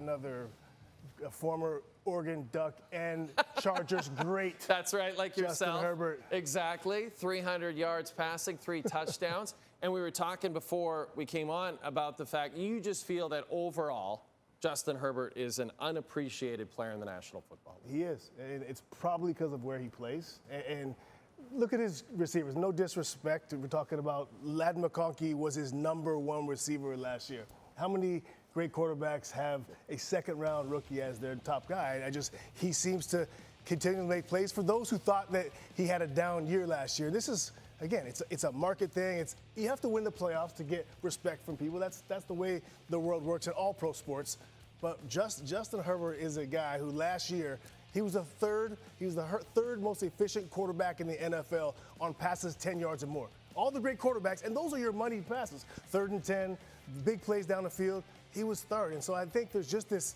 another former Oregon Duck and Chargers great. That's right, like yourself. Justin Herbert. Exactly. 300 yards passing, 3 touchdowns. And we were talking before we came on about the fact you just feel that overall Justin Herbert is an unappreciated player in the National Football League. He is, and it's probably because of where he plays. And look at his receivers. No disrespect. We're talking about Ladd McConkey was his #1 receiver last year. How many great quarterbacks have a second-round rookie as their top guy? He seems to continue to make plays. For those who thought that he had a down year last year, this is, again, it's a market thing. You have to win the playoffs to get respect from people. That's the way the world works in all pro sports. But Justin Herbert is a guy who last year he was the third most efficient quarterback in the NFL on passes 10 yards or more. All the great quarterbacks, and those are your money passes. 3rd and 10, big plays down the field. He was third, and so I think there's just this.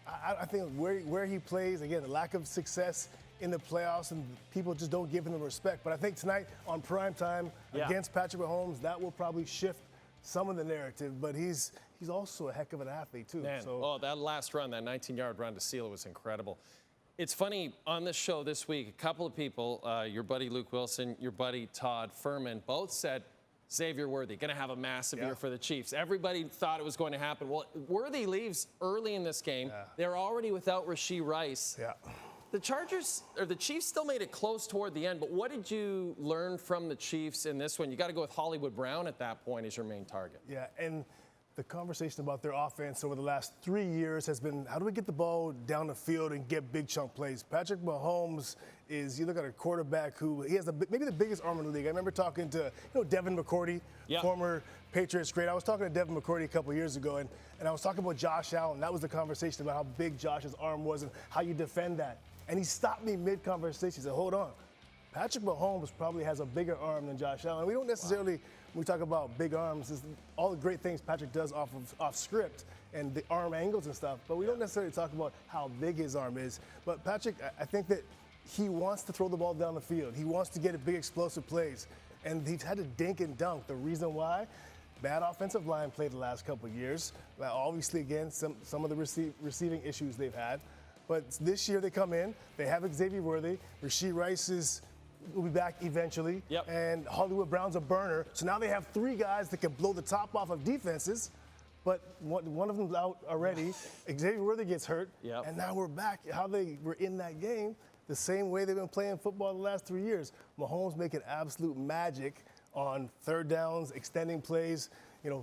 I think where he plays, again, the lack of success in the playoffs, and people just don't give him the respect. But I think tonight on prime time against Patrick Mahomes, that will probably shift some of the narrative. But he's also a heck of an athlete too. Man, so. that last run, that 19-yard run to seal it was incredible. It's funny, on this show this week, a couple of people, your buddy Luke Wilson, your buddy Todd Furman, both said Xavier Worthy going to have a massive year for the Chiefs. Everybody thought it was going to happen. Well, Worthy leaves early in this game. Yeah. They're already without Rashee Rice. Yeah. The Chiefs still made it close toward the end, but what did you learn from the Chiefs in this one? You got to go with Hollywood Brown at that point as your main target. Yeah, and the conversation about their offense over the last 3 years has been, how do we get the ball down the field and get big chunk plays? Patrick Mahomes is, you look at a quarterback who, he has maybe the biggest arm in the league. I remember talking to, Devin McCourty, former Patriots great. I was talking to Devin McCourty a couple years ago, and I was talking about Josh Allen. That was the conversation about how big Josh's arm was and how you defend that. And he stopped me mid-conversation. He said, hold on. Patrick Mahomes probably has a bigger arm than Josh Allen. We don't necessarily, when we talk about big arms, is all the great things Patrick does off script and the arm angles and stuff, but we don't necessarily talk about how big his arm is. But Patrick, I think that he wants to throw the ball down the field. He wants to get a big explosive plays, and he's had to dink and dunk. The reason why? Bad offensive line play the last couple of years. Obviously, again, some of the receiving issues they've had. But this year they come in, they have Xavier Worthy, Rashee Rice will be back eventually, and Hollywood Brown's a burner. So now they have 3 guys that can blow the top off of defenses, but one of them's out already. Xavier Worthy gets hurt, and now we're back. How they were in that game, the same way they've been playing football the last 3 years. Mahomes making absolute magic on 3rd downs, extending plays,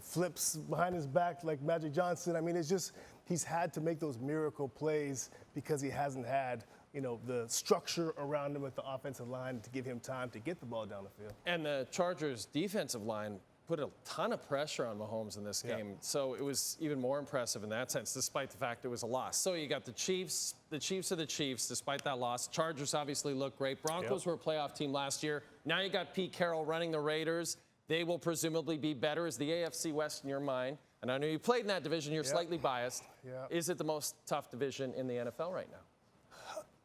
flips behind his back like Magic Johnson. I mean, it's just he's had to make those miracle plays because he hasn't had, the structure around him with the offensive line to give him time to get the ball down the field. And the Chargers' defensive line put a ton of pressure on Mahomes in this game. So it was even more impressive in that sense, despite the fact it was a loss. So you got the Chiefs are the Chiefs, despite that loss. Chargers obviously look great. Broncos were a playoff team last year. Now you got Pete Carroll running the Raiders. They will presumably be better. Is the AFC West in your mind? And I know you played in that division. You're slightly biased. Is it the most tough division in the NFL right now?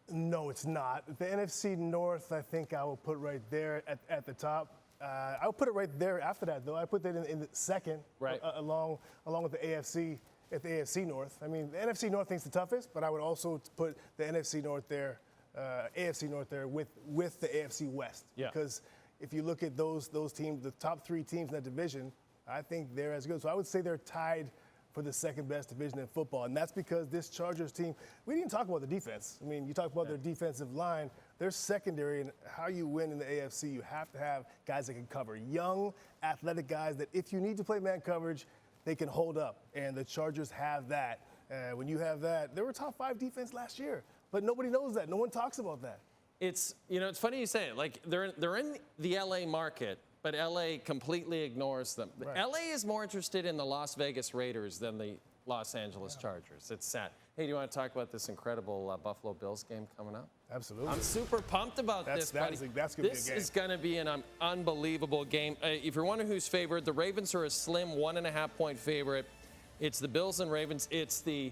No, it's not. The NFC North, I think I will put right there at the top. I'll put it right there after that, though. I put that in the second, along with the AFC at the AFC North. I mean, the NFC North thinks the toughest, but I would also put the NFC North there, AFC North there with the AFC West. Because if you look at those teams, the top 3 teams in that division, I think they're as good. So I would say they're tied for the second best division in football. And that's because this Chargers team, we didn't talk about the defense. I mean, you talk about their defensive line, their secondary, and how you win in the AFC, you have to have guys that can cover. Young, athletic guys that if you need to play man coverage, they can hold up. And the Chargers have that. When you have that, they were top 5 defense last year. But nobody knows that. No one talks about that. It's funny you say it. Like, they're in the LA market, but LA completely ignores them. LA is more interested in the Las Vegas Raiders than the Los Angeles Chargers. It's sad. Hey, do you want to talk about this incredible Buffalo Bills game coming up? Absolutely. I'm super pumped about this, buddy. That's gonna be a game. This is going to be an unbelievable game. If you're wondering who's favored, the Ravens are a slim 1.5-point favorite. It's the Bills and Ravens. It's the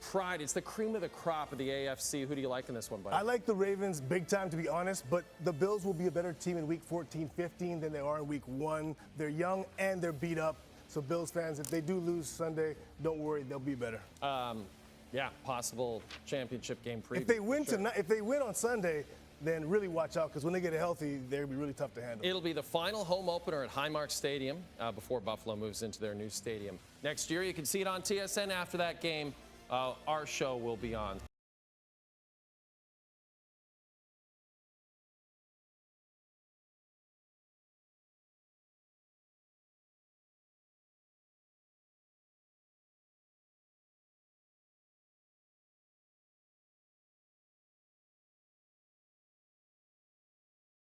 pride. It's the cream of the crop of the AFC. Who do you like in this one, buddy? I like the Ravens big time, to be honest, but the Bills will be a better team in week 14, 15 than they are in week 1. They're young and they're beat up. So Bills fans, if they do lose Sunday, don't worry, they'll be better. Yeah, possible championship game preview. If they win sure. tonight, if they win on Sunday, then really watch out because when they get healthy, they're gonna be really tough to handle. It'll be the final home opener at Highmark Stadium before Buffalo moves into their new stadium next year. You can see it on TSN after that game. Our show will be on.